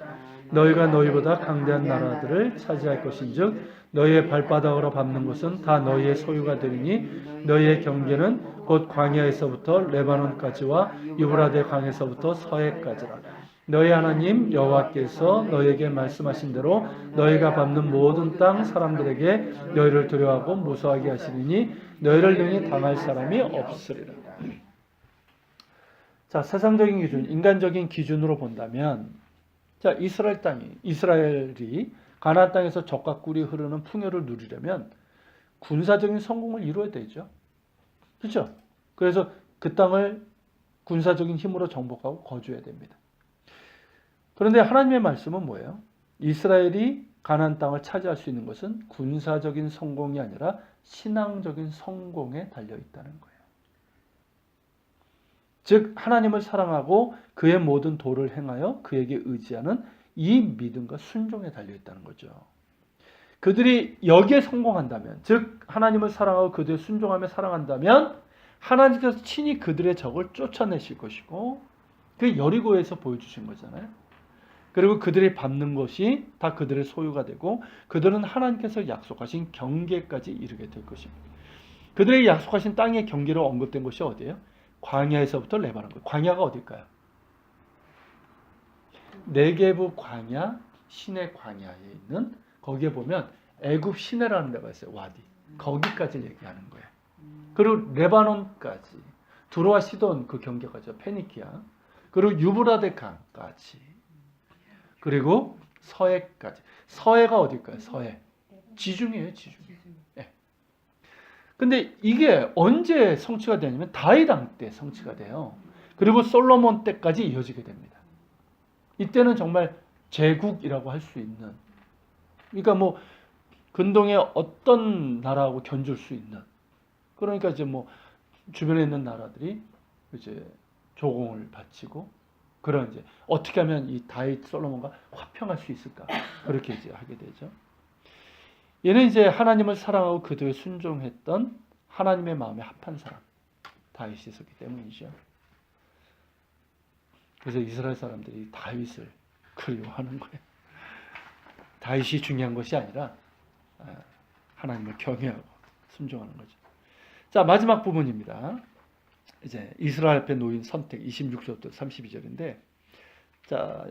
너희가 너희보다 강대한 나라들을 차지할 것인즉 너희의 발바닥으로 밟는 곳은 다 너희의 소유가 되리니 너희의 경계는 곧 광야에서부터 레바논까지와 유브라데 강에서부터 서해까지라. 너희 하나님 여호와께서 너희에게 말씀하신 대로 너희가 밟는 모든 땅 사람들에게 너희를 두려워하고 무서워하게 하시리니 너희를 능히 당할 사람이 없으리라. 자, 세상적인 기준, 인간적인 기준으로 본다면, 자, 이스라엘이 가나안 땅에서 젖과 꿀이 흐르는 풍요를 누리려면 군사적인 성공을 이루어야 되죠. 그렇죠? 그래서 그 땅을 군사적인 힘으로 정복하고 거주해야 됩니다. 그런데 하나님의 말씀은 뭐예요? 이스라엘이 가나안 땅을 차지할 수 있는 것은 군사적인 성공이 아니라 신앙적인 성공에 달려 있다는 거예요. 즉 하나님을 사랑하고 그의 모든 도를 행하여 그에게 의지하는 이 믿음과 순종에 달려 있다는 거죠. 그들이 여기에 성공한다면, 즉 하나님을 사랑하고 그들의 순종하며 사랑한다면 하나님께서 친히 그들의 적을 쫓아내실 것이고, 그게 여리고에서 보여주신 거잖아요. 그리고 그들이 밟는 것이 다 그들의 소유가 되고 그들은 하나님께서 약속하신 경계까지 이르게 될 것입니다. 그들의 약속하신 땅의 경계로 언급된 곳이 어디예요? 광야에서부터 레바논. 광야가 어딜까요? 네게브 광야, 시내 광야에 있는, 거기에 보면 애굽 시내라는 데가 있어요. 와디. 거기까지 얘기하는 거예요. 그리고 레바논까지, 두로와 시돈 그 경계가죠. 페니키아. 그리고 유브라데 강까지. 그리고 서해까지. 서해가 어딜까요? 서해. 지중해예요, 지중해. 네. 근데 이게 언제 성취가 되냐면 다윗 왕 때 성취가 돼요. 그리고 솔로몬 때까지 이어지게 됩니다. 이때는 정말 제국이라고 할 수 있는, 그러니까 뭐 근동의 어떤 나라하고 견줄 수 있는, 그러니까 이제 뭐 주변에 있는 나라들이 이제 조공을 바치고, 그런 이제 어떻게 하면 이 다윗 솔로몬과 화평할 수 있을까, 그렇게 이제 하게 되죠. 얘는 이제 하나님을 사랑하고 그도에 순종했던 하나님의 마음에 합한 사람, 다윗이 있었기 때문이죠. 그래서 이스라엘 사람들이 다윗을 그리워하는 거예요. 다윗이 중요한 것이 아니라 하나님을 경외하고 순종하는 거죠. 자, 마지막 부분입니다. 이제 이스라엘 앞에 놓인 선택 26절부터 32절인데, 자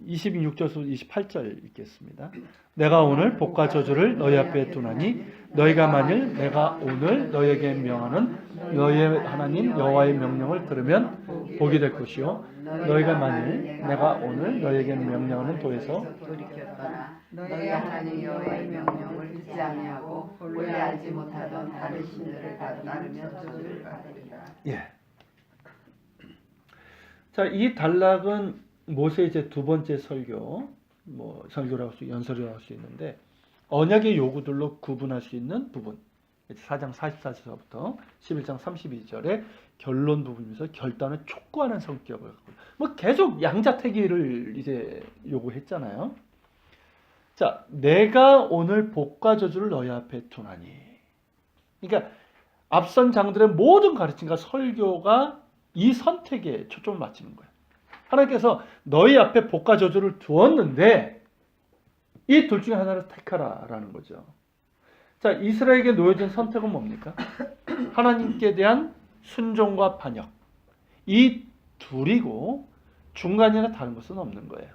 26절부터 28절 읽겠습니다. 내가 오늘 복과 저주를 너희 앞에 두나니 너희가 만일 내가 오늘 너희에게 명하는 너희의 하나님 여호와의 명령을 들으면 복이 될 것이요, 너희가 만일 내가 오늘 너희에게 명령하는 도에서 돌이켰거나 너희 하나님 여호와의 명령을 듣지 아니하고 본래 알지 못하던 다른 신들을 따르며 저주를 받으리라. 예. 자, 이 단락은 모세의 이제 두 번째 설교, 뭐 설교라고 연설이라고 할 수 있는데, 언약의 요구들로 구분할 수 있는 부분, 4장 44절부터 11장 32절의 결론 부분에서 결단을 촉구하는 성격을 갖고, 뭐 계속 양자택일을 이제 요구했잖아요. 자, 내가 오늘 복과 저주를 너희 앞에 두나니, 그러니까 앞선 장들의 모든 가르침과 설교가 이 선택에 초점을 맞추는 거예요. 하나님께서 너희 앞에 복과 저주를 두었는데 이 둘 중에 하나를 택하라라는 거죠. 자, 이스라엘에게 놓여진 선택은 뭡니까? 하나님께 대한 순종과 반역, 이 둘이고 중간이나 다른 것은 없는 거예요.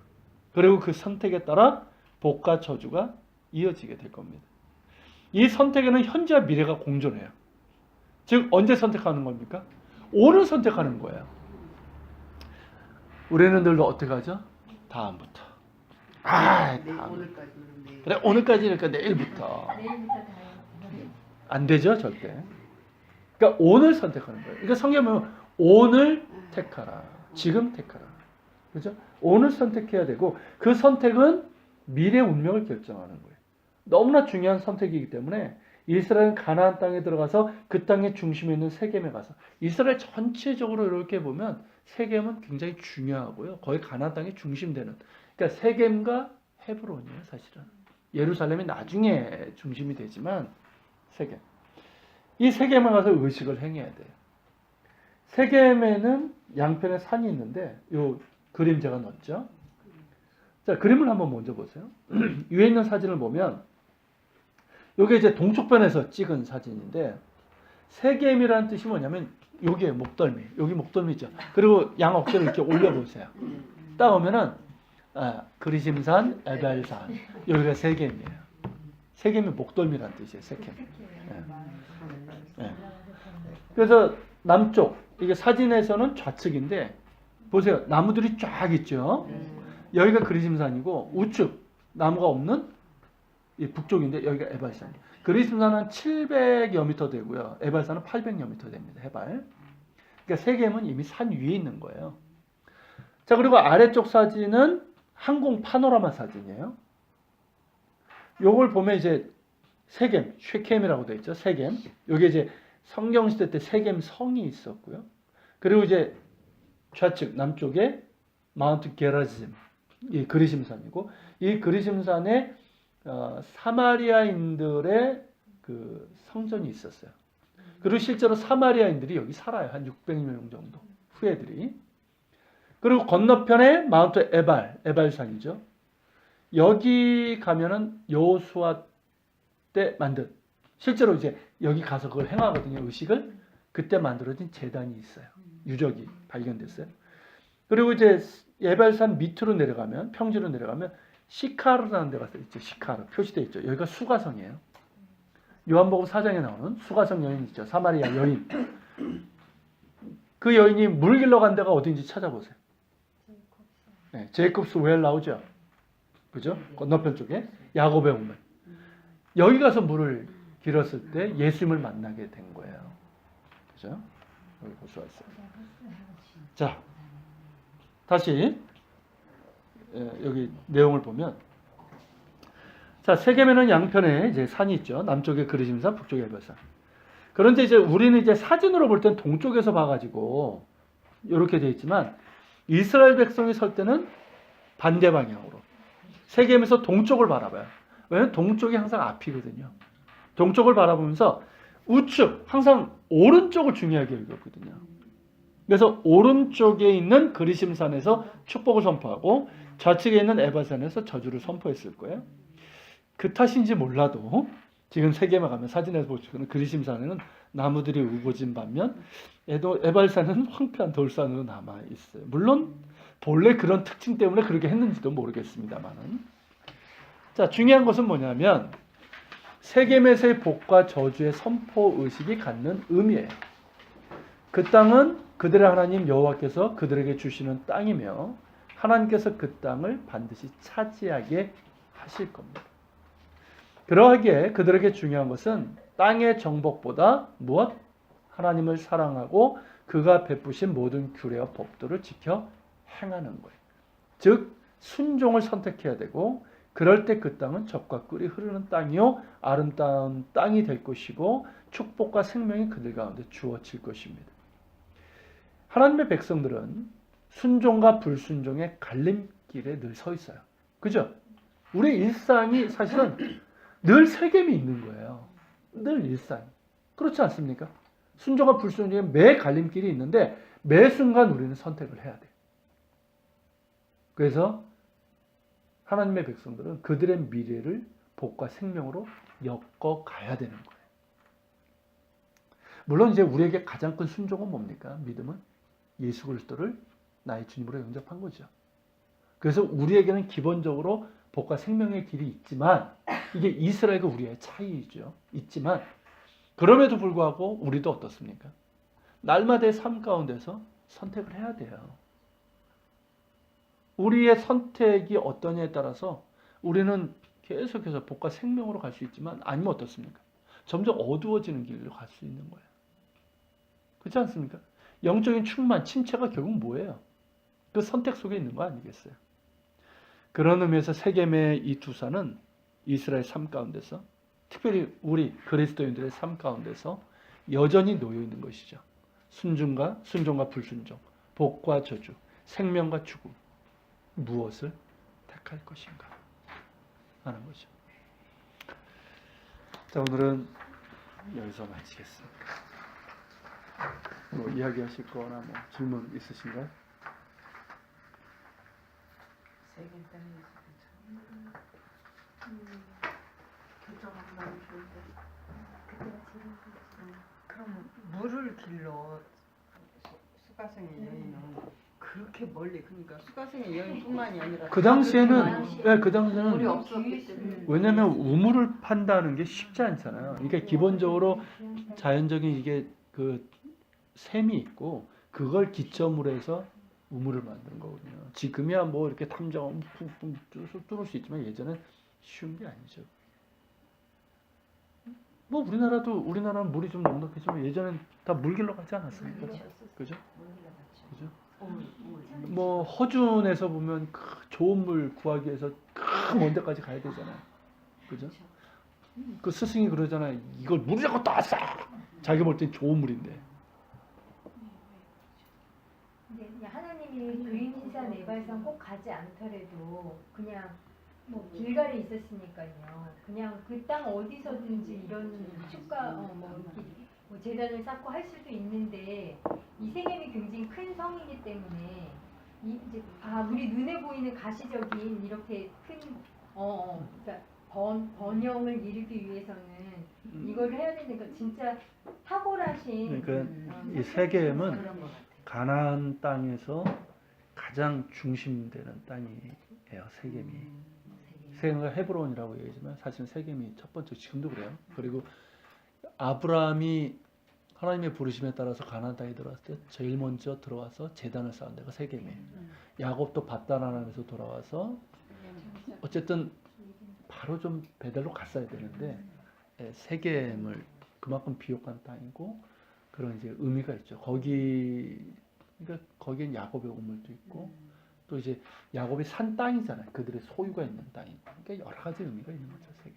그리고 그 선택에 따라 복과 저주가 이어지게 될 겁니다. 이 선택에는 현재와 미래가 공존해요. 즉 언제 선택하는 겁니까? 오늘 선택하는 거예요. 우리는 늘 어떻게 하죠? 다음부터. 다음. 오늘까지 내일. 그래, 오늘까지니까 내일부터. 내일부터 다요. 안 되죠, 절대. 그러니까 오늘 선택하는 거예요. 그러니까 성경에 보면 오늘 택하라. 지금 택하라. 그렇죠? 오늘 선택해야 되고, 그 선택은 미래 운명을 결정하는 거예요. 너무나 중요한 선택이기 때문에 이스라엘은 가나안 땅에 들어가서 그 땅의 중심에 있는 세겜에 가서, 이스라엘 전체적으로 이렇게 보면 세겜은 굉장히 중요하고요. 거의 가나안 땅의 중심되는, 그러니까 세겜과 헤브론이에요, 사실은. 예루살렘이 나중에 중심이 되지만 세겜. 이 세겜에 가서 의식을 행해야 돼요. 세겜에는 양편에 산이 있는데 요 그림 제가 넣었죠. 자, 그림을 한번 먼저 보세요. 위에 있는 사진을 보면 이게 이제 동쪽변에서 찍은 사진인데, 세겜이라는 뜻이 뭐냐면 여기에 목덜미, 여기 목덜미 있죠. 그리고 양 어깨를 이렇게 올려보세요. 딱 오면은 그리심산, 에발산, 여기가 세겜이에요. 세겜이 목덜미라는 뜻이에요. 세겜. 예. 그래서 남쪽, 이게 사진에서는 좌측인데 보세요. 나무들이 쫙 있죠. 여기가 그리심산이고 우측 나무가 없는 이 북쪽인데 여기가 에발산이에요. 그리심산은 700여 미터 되고요. 에발산은 800여 미터 됩니다. 해발. 그러니까 세겜은 이미 산 위에 있는 거예요. 자, 그리고 아래쪽 사진은 항공 파노라마 사진이에요. 요걸 보면 이제 세겜, 쉐켐이라고 되어 있죠. 세겜. 여기 이제 성경 시대 때 세겜 성이 있었고요. 그리고 이제 좌측 남쪽에 마운트 게라짐, 이 그리심산이고, 이 그리심산에 사마리아인들의 그 성전이 있었어요. 그리고 실제로 사마리아인들이 여기 살아요. 한 600명 정도 후예들이. 그리고 건너편에 마운트 에발산이죠. 여기 가면은 여호수아 때 만든, 실제로 이제 여기 가서 그걸 행하거든요. 의식을. 그때 만들어진 제단이 있어요. 유적이 발견됐어요. 그리고 이제 에발산 밑으로 내려가면, 평지로 내려가면 시카르라는 데가 있죠. 시카르 표시되어 있죠. 여기가 수가성이에요. 요한복음 4장에 나오는 수가성 여인 있죠. 사마리아 여인. 그 여인이 물 길러 간 데가 어딘지 찾아보세요. 네, 제이콥스 웰 나오죠. 그죠? 건너편 쪽에 야곱의 우물. 여기 가서 물을 길었을 때 예수님을 만나게 된 거예요. 그죠? 여기 볼 수가 있어요. 자, 다시 여기 내용을 보면, 자, 세겜에는 양편에 이제 산이 있죠. 남쪽에 그리심산, 북쪽에 에발산. 그런데 이제 우리는 이제 사진으로 볼 땐 동쪽에서 봐가지고 이렇게 돼 있지만 이스라엘 백성이 설 때는 반대 방향으로 세겜에서 동쪽을 바라봐요. 왜냐하면 동쪽이 항상 앞이거든요. 동쪽을 바라보면서 우측 항상 오른쪽을 중요하게 여겼거든요. 그래서 오른쪽에 있는 그리심산에서 축복을 선포하고 좌측에 있는 에발산에서 저주를 선포했을 거예요. 그 탓인지 몰라도 지금 세겜에 가면 사진에서 보시면 그리심산에는 나무들이 우거진 반면 에발산은 황폐한 돌산으로 남아 있어요. 물론 본래 그런 특징 때문에 그렇게 했는지도 모르겠습니다만은. 자, 중요한 것은 뭐냐면 세겜에서의 복과 저주의 선포 의식이 갖는 의미예요. 그 땅은 그들의 하나님 여호와께서 그들에게 주시는 땅이며 하나님께서 그 땅을 반드시 차지하게 하실 겁니다. 그러하기에 그들에게 중요한 것은 땅의 정복보다 무엇? 하나님을 사랑하고 그가 베푸신 모든 규례와 법도를 지켜 행하는 거예요. 즉 순종을 선택해야 되고 그럴 때 그 땅은 젖과 꿀이 흐르는 땅이요 아름다운 땅이 될 것이고 축복과 생명이 그들 가운데 주어질 것입니다. 하나님의 백성들은 순종과 불순종의 갈림길에 늘 서 있어요. 그죠? 우리 일상이 사실은 늘 세겜이 있는 거예요. 늘 일상. 그렇지 않습니까? 순종과 불순종의 매 갈림길이 있는데 매 순간 우리는 선택을 해야 돼요. 그래서 하나님의 백성들은 그들의 미래를 복과 생명으로 엮어가야 되는 거예요. 물론 이제 우리에게 가장 큰 순종은 뭡니까? 믿음은 예수 그리스도를 나의 주님으로 영접한 거죠. 그래서 우리에게는 기본적으로 복과 생명의 길이 있지만 이게 이스라엘과 우리의 차이죠. 있지만 그럼에도 불구하고 우리도 어떻습니까? 날마다의 삶 가운데서 선택을 해야 돼요. 우리의 선택이 어떠냐에 따라서 우리는 계속해서 복과 생명으로 갈 수 있지만 아니면 어떻습니까? 점점 어두워지는 길로 갈 수 있는 거예요. 그렇지 않습니까? 영적인 충만, 침체가 결국 뭐예요? 그 선택 속에 있는 거 아니겠어요? 그런 의미에서 세겜의 이 두 산은 이스라엘 삶 가운데서 특별히 우리 그리스도인들의 삶 가운데서 여전히 놓여 있는 것이죠. 순종과 불순종, 복과 저주, 생명과 죽음. 무엇을 택할 것인가 하는 거죠. 자, 오늘은 여기서 마치겠습니다. 뭐 이야기하실 거나 뭐 질문 있으신가요? 세겜 땅에서 교정하고 나면 좋은데. 그럼 물을 길러 수가성의 여인은 그렇게 멀리 그러니까 수가성의 여인뿐만이 아니라 그 당시에는 그 물이 당시에는 없었기 때문에. 왜냐하면 우물을 판다는 게 쉽지 않잖아요. 그러니까 기본적으로 자연적인 이게 그 샘이 있고 그걸 기점으로 해서 우물을 만든 거거든요. 지금이야 뭐 이렇게 탐정하면 푹푹 뚫을 수 있지만 예전엔 쉬운 게 아니죠. 뭐 우리나라는 물이 좀 넉넉했지만 예전엔 다 물 길러 가지 않았습니까? 그죠? 그죠? 뭐 허준에서 보면 좋은 물 구하기 위해서 먼 데까지 가야 되잖아요. 그죠? 그 스승이 그러잖아요. 이걸 물이라고 따싸. 자기 볼 땐 좋은 물인데. 근데 그냥 하나님이 그림산 에발산 꼭 가지 않더라도 그냥 뭐 길가에 있었으니까요. 그냥 그 땅 어디서든지 이런 축가 뭐 재단을 쌓고 할 수도 있는데 이 세겜이 굉장히 큰 성이기 때문에 이제 우리 눈에 보이는 가시적인 이렇게 큰 그러니까 번영을 이루기 위해서는 이거를 해야 되니까 진짜 탁월하신 그러니까 이 세겜은 가나안 땅에서 가장 중심되는 땅이에요. 세겜이. 세겜과 헤브론이라고 얘기하지만 사실 세겜이 첫 번째 지금도 그래요. 그리고 아브라함이 하나님의 부르심에 따라서 가나안 땅에 들어왔을 때 제일 먼저 들어와서 제단을 쌓은 데가 세겜이에요. 야곱도 밧단아람에서 돌아와서 어쨌든 바로 좀 베델로 갔어야 되는데 세겜을 그만큼 비옥한 땅이고 그런 이제 의미가 있죠. 그러니까 거기엔 야곱의 우물도 있고 또 이제 야곱이 산 땅이잖아요. 그들의 소유가 있는 땅이고. 그러니까 여러 가지 의미가 있는 거죠. 세겜.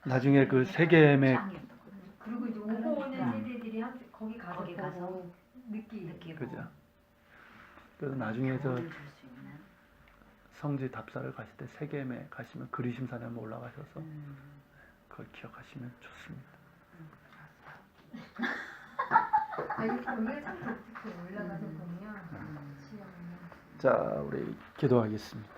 나중에 그 세겜의 그리고 이제 오고 오는 음. 세대들이 거기 가서 거기 가서 보고 느끼고. 그죠. 그래서 나중에 저 도움을 줄수 있는. 성지 답사를 가실 때 세겜에 가시면 그리심산에 한번 올라가셔서 음. 그걸 기억하시면 좋습니다. 여기가 참 독특해. 올라가서 보면 시험이. 자, 우리 기도하겠습니다.